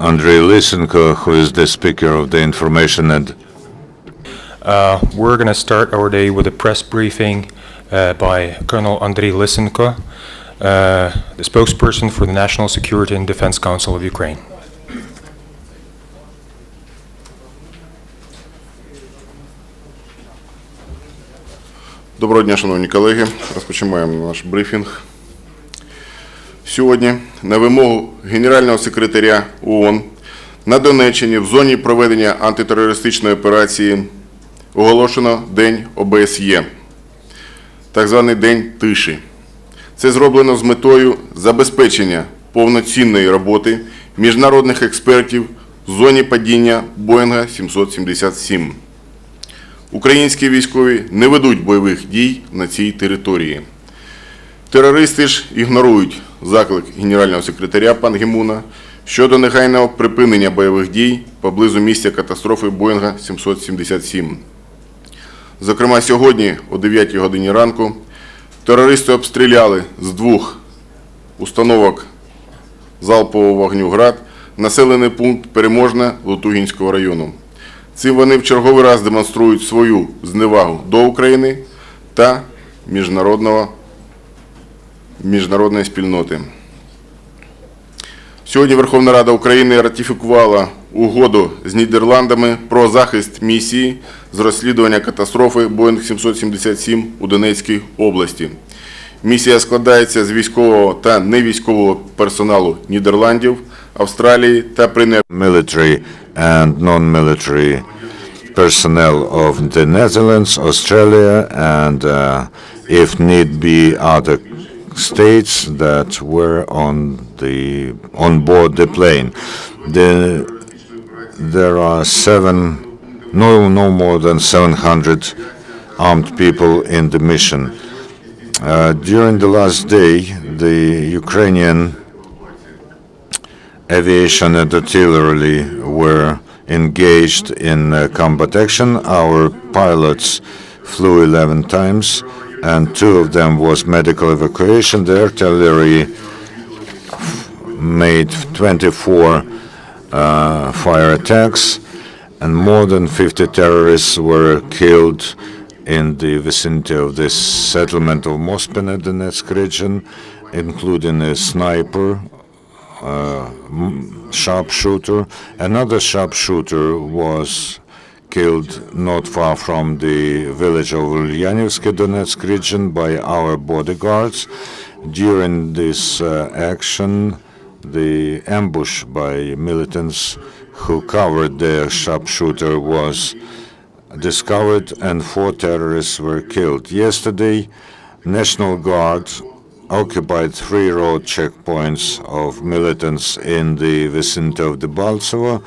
Andriy Lysenko, who is the speaker of the information and we're going to start our day with a press briefing by Colonel Andriy Lysenko, the spokesperson for the National Security and Defense Council of Ukraine. Доброго дня, шановні колеги. Розпочинаємо наш брифінг. Сьогодні на вимогу Генерального секретаря ООН на Донеччині в зоні проведення антитерористичної операції оголошено День ОБСЄ, так званий День тиші. Це зроблено з метою забезпечення повноцінної роботи міжнародних експертів в зоні падіння Боїнга 777. Українські військові не ведуть бойових дій на цій території. Терористи ж ігнорують заклик Генерального секретаря пана Гі Муна щодо негайного припинення бойових дій поблизу місця катастрофи Боїнга 777. Зокрема, сьогодні о 9 годині ранку терористи обстріляли з 2 установок залпового вогню «Град» населений пункт Переможне Лутугінського району. Цим вони в черговий раз демонструють свою зневагу до України та міжнародної спільноти. Сьогодні Верховна Рада України ратифікувала угоду з Нідерландами про захист місії з розслідування катастрофи Боїнг 777 у Донецькій області. Місія складається з військового та невійськового персоналу Нідерландів, Австралії та military and non-military personnel of the Netherlands, Australia, and if need be, other states that were on board the plane. There are no more than 700 armed people in the mission. During the last day, the Ukrainian aviation and artillery were engaged in combat action. Our pilots flew 11 times, and 2 of them was medical evacuation. The artillery made 24 fire attacks, and more than 50 terrorists were killed in the vicinity of this settlement of Mospene, Donetsk region, including a sniper, sharpshooter. Another sharpshooter was killed not far from the village of Ulyanivsky, Donetsk region, by our bodyguards. During this action, the ambush by militants who covered the sharpshooter was discovered, and 4 terrorists were killed. Yesterday, National Guard occupied 3 road checkpoints of militants in the vicinity of the Baltsovo.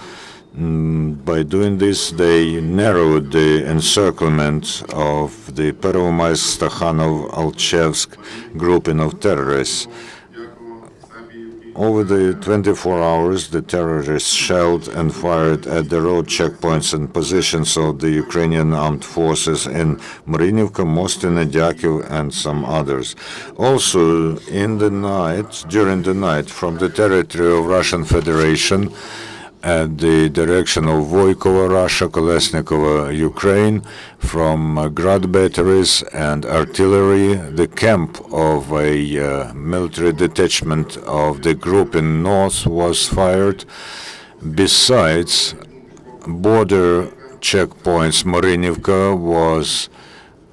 By doing this, they narrowed the encirclement of the Pervomaisk-Stakhanov-Alchevsk grouping of terrorists. Over the 24 hours, the terrorists shelled and fired at the road checkpoints and positions of the Ukrainian armed forces in Marinivka, Mostine, Dyakiv, and some others. Also, during the night, from the territory of Russian Federation, at the direction of Voykova, Russia, Kolesnikova, Ukraine, from Grad batteries and artillery, the camp of a military detachment of the group in north was fired. Besides, border checkpoints, Marinivka was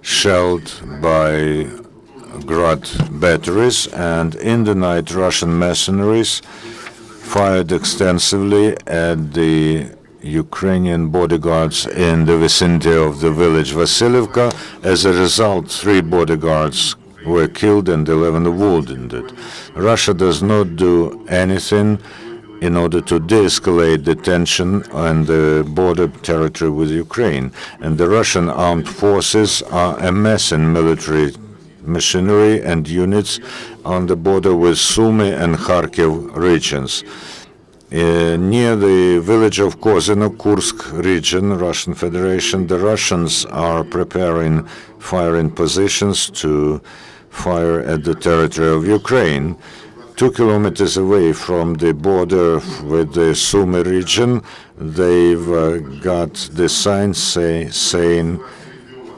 shelled by Grad batteries, and in the night, Russian mercenaries fired extensively at the Ukrainian bodyguards in the vicinity of the village Vasilivka. As a result, 3 bodyguards were killed and 11 wounded. Russia does not do anything in order to de-escalate the tension on the border territory with Ukraine, and the Russian armed forces are amassing military machinery and units on the border with Sumy and Kharkiv regions. Near the village of Kozino, Kursk region, Russian Federation, the Russians are preparing firing positions to fire at the territory of Ukraine. 2 kilometers away from the border with the Sumy region, they've got the sign saying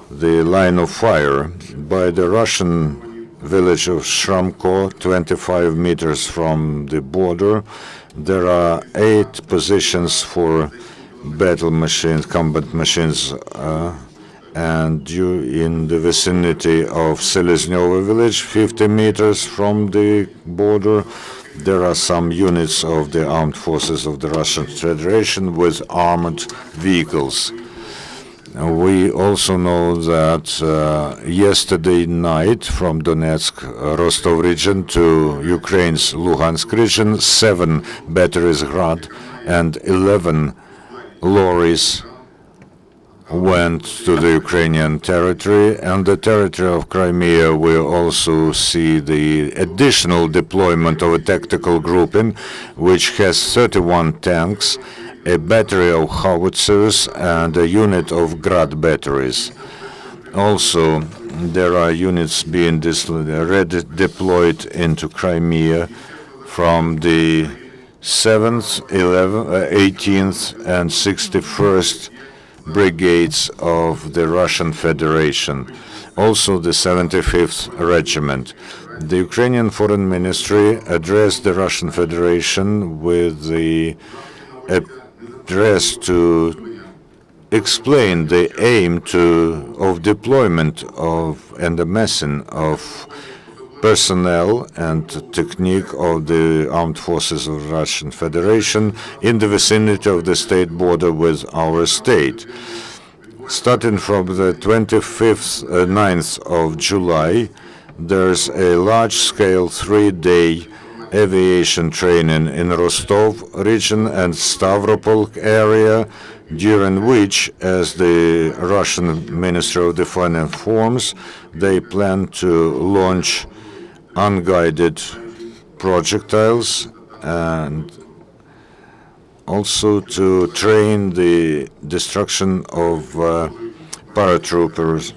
the line of fire. By the Russian village of Shramko, 25 meters from the border, there are 8 positions for battle machines, combat machines, and in the vicinity of Seleznyovo village, 50 meters from the border, there are some units of the armed forces of the Russian Federation with armored vehicles. We also know that yesterday night from Donetsk, Rostov region to Ukraine's Luhansk region, 7 batteries Grad and 11 lorries went to the Ukrainian territory. And the territory of Crimea, we also see the additional deployment of a tactical grouping, which has 31 tanks, a battery of howitzers, and a unit of Grad batteries. Also, there are units being deployed into Crimea from the 7th, 11th, 18th, and 61st brigades of the Russian Federation, also the 75th Regiment. The Ukrainian Foreign Ministry addressed the Russian Federation with the address to explain the aim of deployment of and amassing of personnel and technique of the armed forces of the Russian Federation in the vicinity of the state border with our state. Starting from the 9th of July, there's a large-scale 3-day aviation training in Rostov region and Stavropol area, during which, as the Russian Ministry of Defense informs, they plan to launch unguided projectiles and also to train the destruction of paratroopers.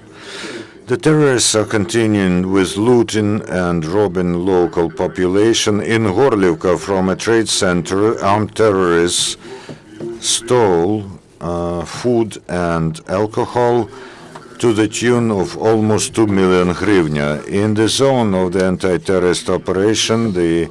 The terrorists are continuing with looting and robbing local population. In Gorlivka, from a trade center, armed terrorists stole food and alcohol to the tune of almost 2 million hryvnia. In the zone of the anti-terrorist operation, the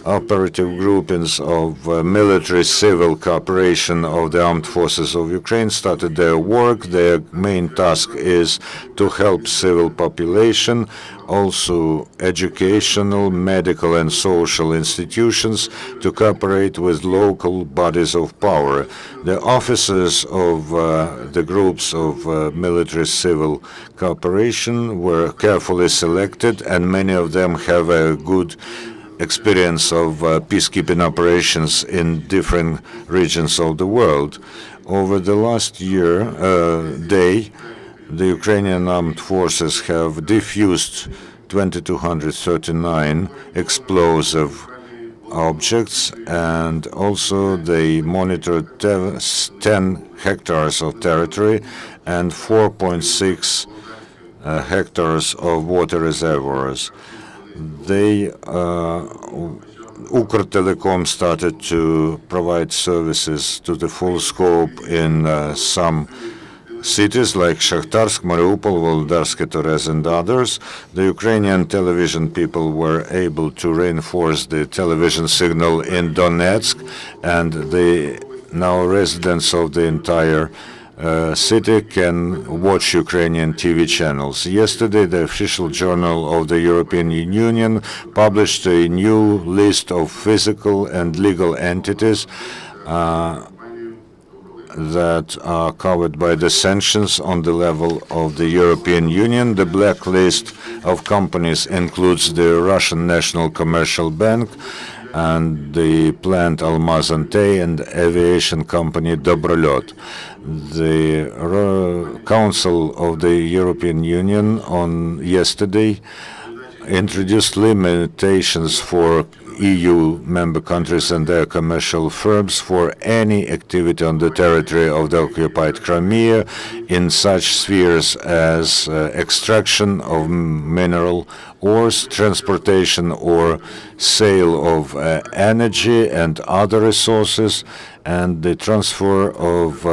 operative groupings of military-civil cooperation of the armed forces of Ukraine started their work. Their main task is to help civil population, also educational, medical, and social institutions to cooperate with local bodies of power. The officers of the groups of military-civil cooperation were carefully selected, and many of them have a good experience of peacekeeping operations in different regions of the world. Over the last day, the Ukrainian armed forces have defused 2,239 explosive objects, and also they monitored 10 hectares of territory and 4.6 hectares of water reservoirs. Ukrtelecom started to provide services to the full scope in some cities like Shakhtarsk, Mariupol, Volodyarsky, Torez, and others. The Ukrainian television people were able to reinforce the television signal in Donetsk, and the now residents of the entire city can watch Ukrainian TV channels. Yesterday, the official journal of the European Union published a new list of physical and legal entities that are covered by the sanctions on the level of the European Union. The blacklist of companies includes the Russian National Commercial Bank and the plant Almaz-Antey and aviation company Dobrolyot. The Council of the European Union on yesterday introduced limitations for EU member countries and their commercial firms for any activity on the territory of the occupied Crimea in such spheres as extraction of mineral ores, transportation or sale of energy and other resources, and the transfer of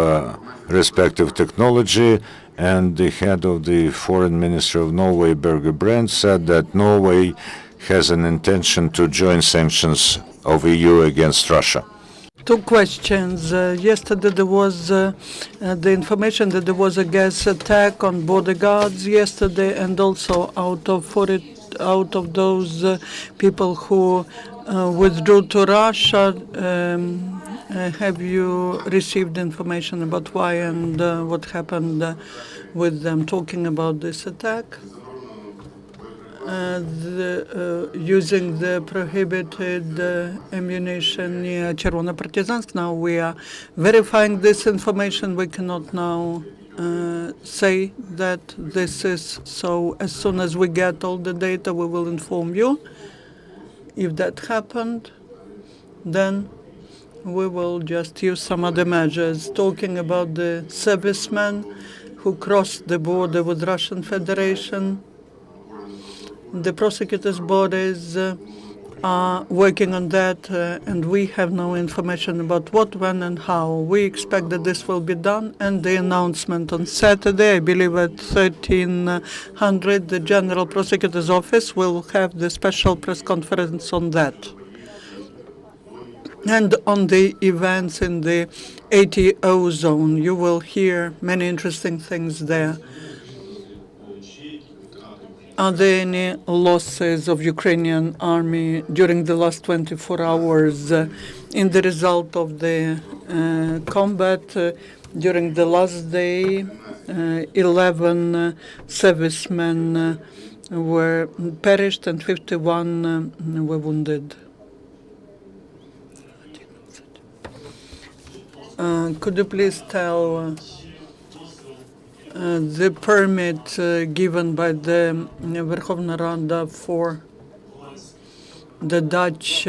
respective technology. And the head of the Foreign Ministry of Norway, Børge Brend, said that Norway has an intention to join sanctions of EU against Russia. Two questions. Yesterday there was the information that there was a gas attack on border guards yesterday, and also out of those people who withdrew to Russia. Have you received information about why and what happened with them? Talking about this attack, using the prohibited ammunition near Chervono-Partizansk. Now we are verifying this information. We cannot now say that this is so. As soon as we get all the data, we will inform you. If that happened, then we will just use some other measures. Talking about the servicemen who crossed the border with Russian Federation, the prosecutors' bodies are working on that, and we have no information about what, when, and how. We expect that this will be done, and the announcement on Saturday, I believe at 1300, the General Prosecutor's Office will have the special press conference on that. And on the events in the ATO zone, you will hear many interesting things there. Are there any losses of Ukrainian army during the last 24 hours in the result of the combat? During the last day, 11 servicemen were perished and 51 were wounded. Could you please tell the permit given by the Verkhovna Rada for the Dutch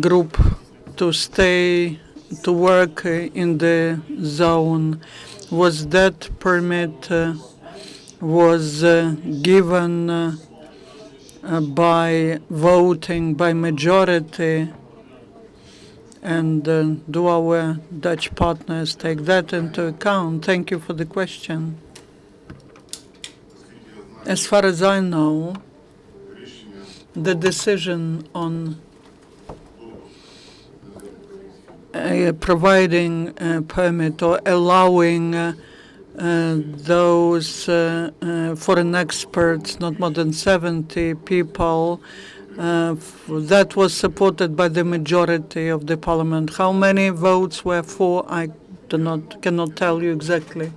group to stay, to work in the zone? Was that permit was given by voting by majority? And do our Dutch partners take that into account? Thank you for the question. As far as I know, the decision on providing a permit or allowing those foreign experts, not more than 70 people, that was supported by the majority of the parliament. How many votes were for? I cannot tell you exactly.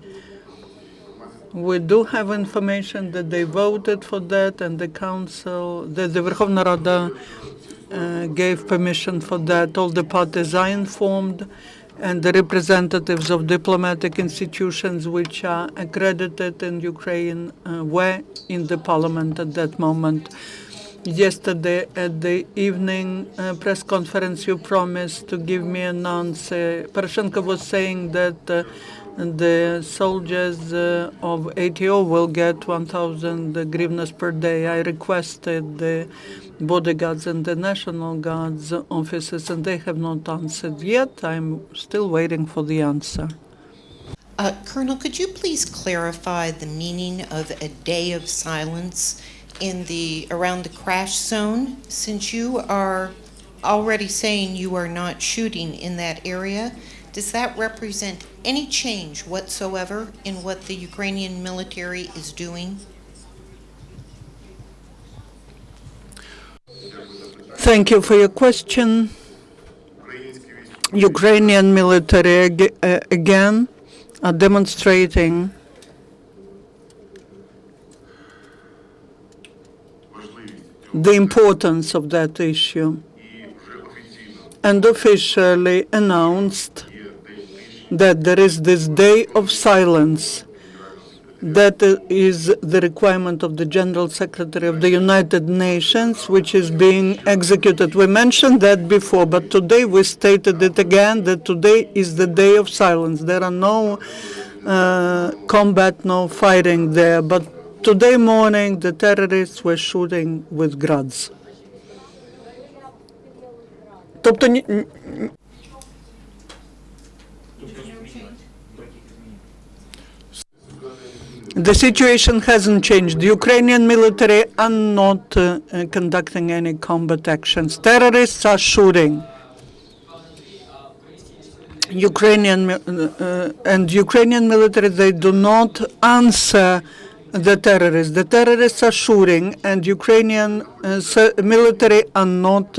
We do have information that they voted for that, and the council, the Verkhovna Rada gave permission for that. All the parties are informed, and the representatives of diplomatic institutions which are accredited in Ukraine were in the parliament at that moment. Yesterday at the evening press conference, you promised to give me an answer. Poroshenko was saying that the soldiers of ATO will get 1,000 hryvnias per day. I requested the bodyguards and the National Guard's officers, and they have not answered yet. I'm still waiting for the answer. Colonel, could you please clarify the meaning of a day of silence around the crash zone, since you are already saying you are not shooting in that area? Does that represent any change whatsoever in what the Ukrainian military is doing? Thank you for your question. Ukrainian military again are demonstrating the importance of that issue, and officially announced that there is this day of silence That is the requirement of the General Secretary of the United Nations, which is being executed. We mentioned that before, but today we stated it again, that today is the day of silence. There are no combat, no fighting there. But today morning, the terrorists were shooting with grads. Тобто the situation hasn't changed. The Ukrainian military are not conducting any combat actions. Terrorists are shooting. Ukrainian military, they do not answer the terrorists. The terrorists are shooting, and Ukrainian military are not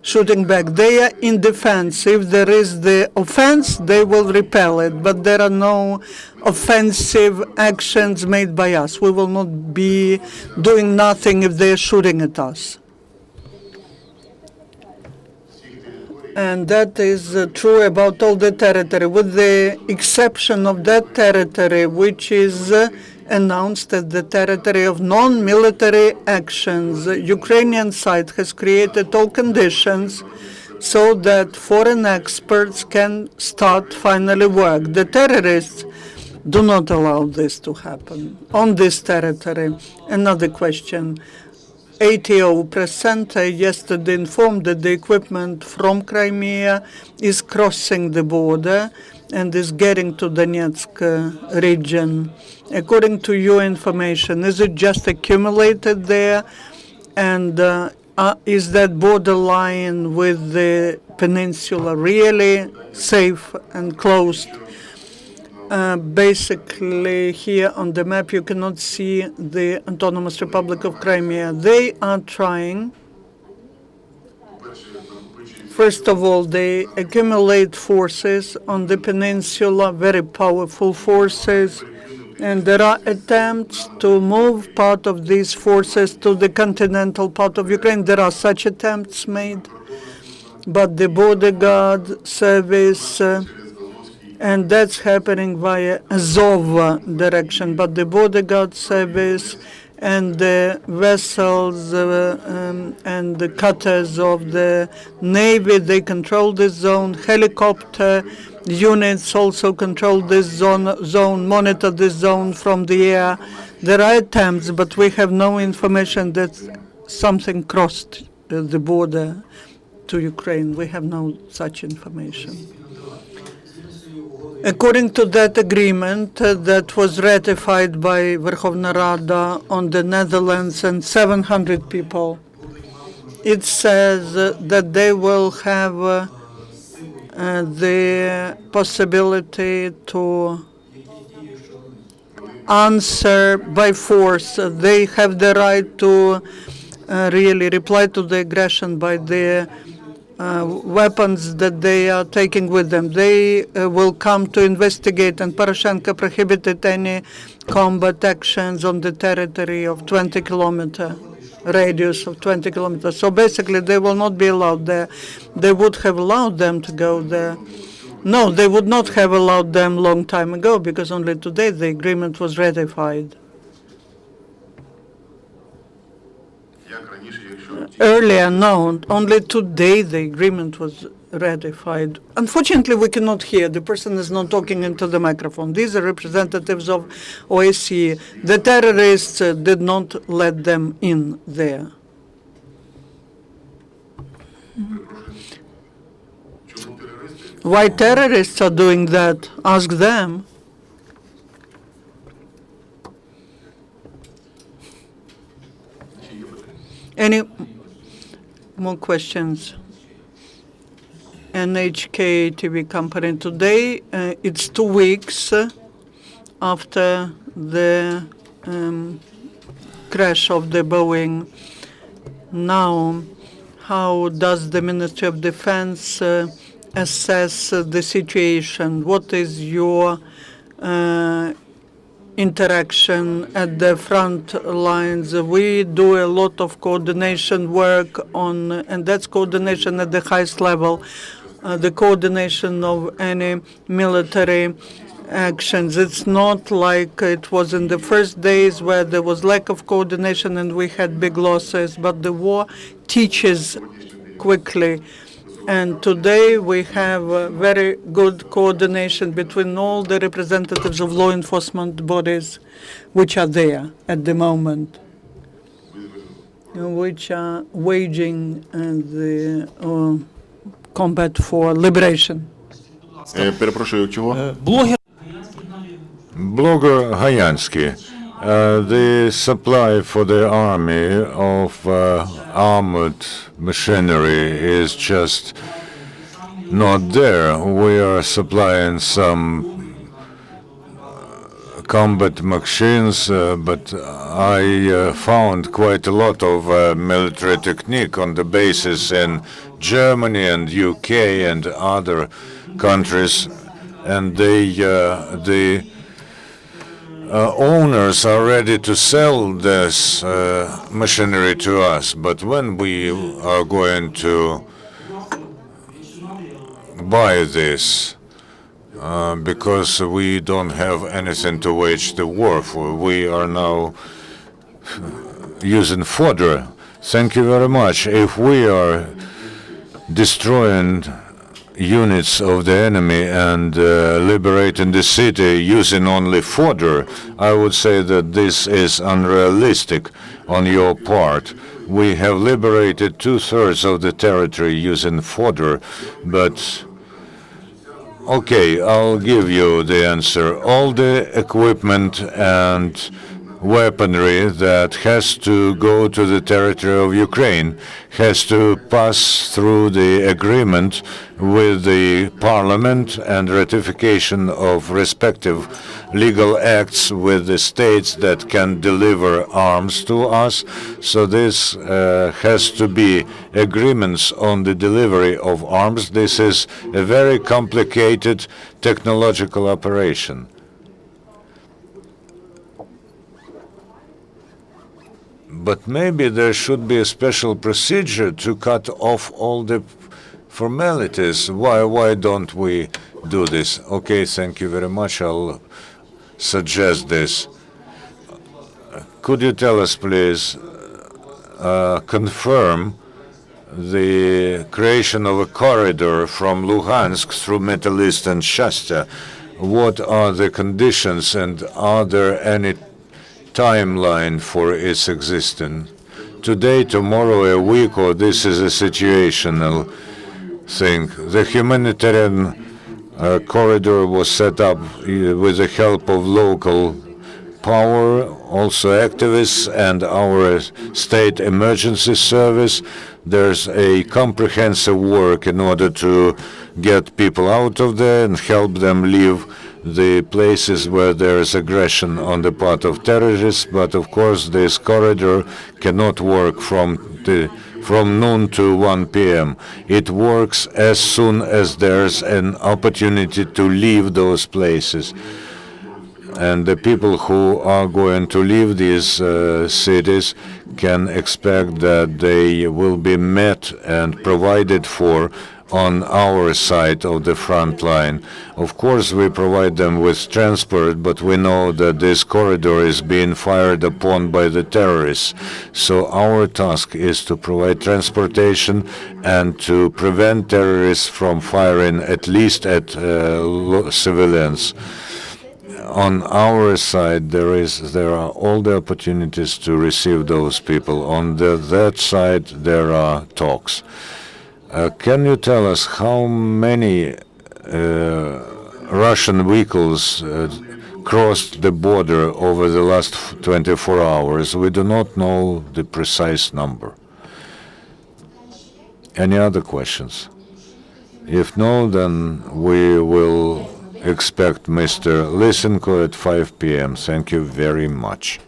shooting back. They are in defense. If there is the offense, they will repel it. But there are no offensive actions made by us. We will not be doing nothing if they are shooting at us. And that is true about all the territory, with the exception of that territory which is announced as the territory of non-military actions. The Ukrainian side has created all conditions so that foreign experts can start finally work. The terrorists do not allow this to happen on this territory. Another question. ATO press center yesterday informed that the equipment from Crimea is crossing the border and is getting to Donetsk region. According to your information, is it just accumulated there? And is that borderline with the peninsula really safe and closed? Basically, here on the map, you cannot see the Autonomous Republic of Crimea. They are trying. First of all, they accumulate forces on the peninsula, very powerful forces, and there are attempts to move part of these forces to the continental part of Ukraine. There are such attempts made, but the border guard service, and that's happening via Azov direction, but the border guard service and the vessels and the cutters of the Navy, they control this zone. Helicopter units also control this zone, monitor this zone from the air. There are attempts, but we have no information that something crossed the border to Ukraine. We have no such information. According to that agreement that was ratified by Verkhovna Rada on the Netherlands and 700 people, it says that they will have the possibility to answer by force. They have the right to really reply to the aggression by the weapons that they are taking with them. They will come to investigate, and Poroshenko prohibited any combat actions on the territory of 20-kilometer radius of 20 kilometers. So basically, they will not be allowed there. They would have allowed them to go there. No, they would not have allowed them long time ago, because only today the agreement was ratified. Earlier, no, only today the agreement was ratified. Unfortunately, we cannot hear. The person is not talking into the microphone. These are representatives of OSCE. The terrorists did not let them in there. Why terrorists are doing that? Ask them. Any more questions? NHK TV company today, it's 2 weeks after the crash of the Boeing. Now, how does the Ministry of Defense assess the situation? What is your interaction at the front lines? We do a lot of coordination work on, and that's coordination at the highest level, the coordination of any military actions. It's not like it was in the first days where there was lack of coordination and we had big losses, but the war teaches quickly. And today we have very good coordination between all the representatives of law enforcement bodies which are there at the moment, which are waging the combat for liberation. Перепрошую, чого? Blogger Hayansky, the supply for the army of armored machinery is just not there. We are supplying some combat machines, but I found quite a lot of military technique on the bases in Germany and UK and other countries, and the owners are ready to sell this machinery to us, but when we are going to buy this, because we don't have anything to wage the war for, we are now using fodder. Thank you very much. If we are destroying units of the enemy and liberating the city using only fodder, I would say that this is unrealistic on your part. We have liberated 2/3 of the territory using fodder, but okay, I'll give you the answer. All the equipment and weaponry that has to go to the territory of Ukraine has to pass through the agreement with the parliament and ratification of respective legal acts with the states that can deliver arms to us. So this has to be agreements on the delivery of arms. This is a very complicated technological operation. But maybe there should be a special procedure to cut off all the formalities. Why don't we do this? Okay, thank you very much. I'll suggest this. Could you tell us, please, confirm the creation of a corridor from Luhansk through Middle East and Shasta? What are the conditions, and are there any timeline for its existence? Today, tomorrow, a week, or this is a situational thing? The humanitarian corridor was set up with the help of local power, also activists, and our state emergency service. There's a comprehensive work in order to get people out of there and help them leave the places where there is aggression on the part of terrorists. But of course, this corridor cannot work from noon to 1 p.m. It works as soon as there's an opportunity to leave those places. And the people who are going to leave these cities can expect that they will be met and provided for on our side of the front line. Of course, we provide them with transport, but we know that this corridor is being fired upon by the terrorists. So our task is to provide transportation and to prevent terrorists from firing at least at civilians. On our side, there are all the opportunities to receive those people. On that side, there are talks. Can you tell us how many Russian vehicles crossed the border over the last 24 hours? We do not know the precise number. Any other questions? If no, then we will expect Mr. Lysenko at 5 p.m. Thank you very much.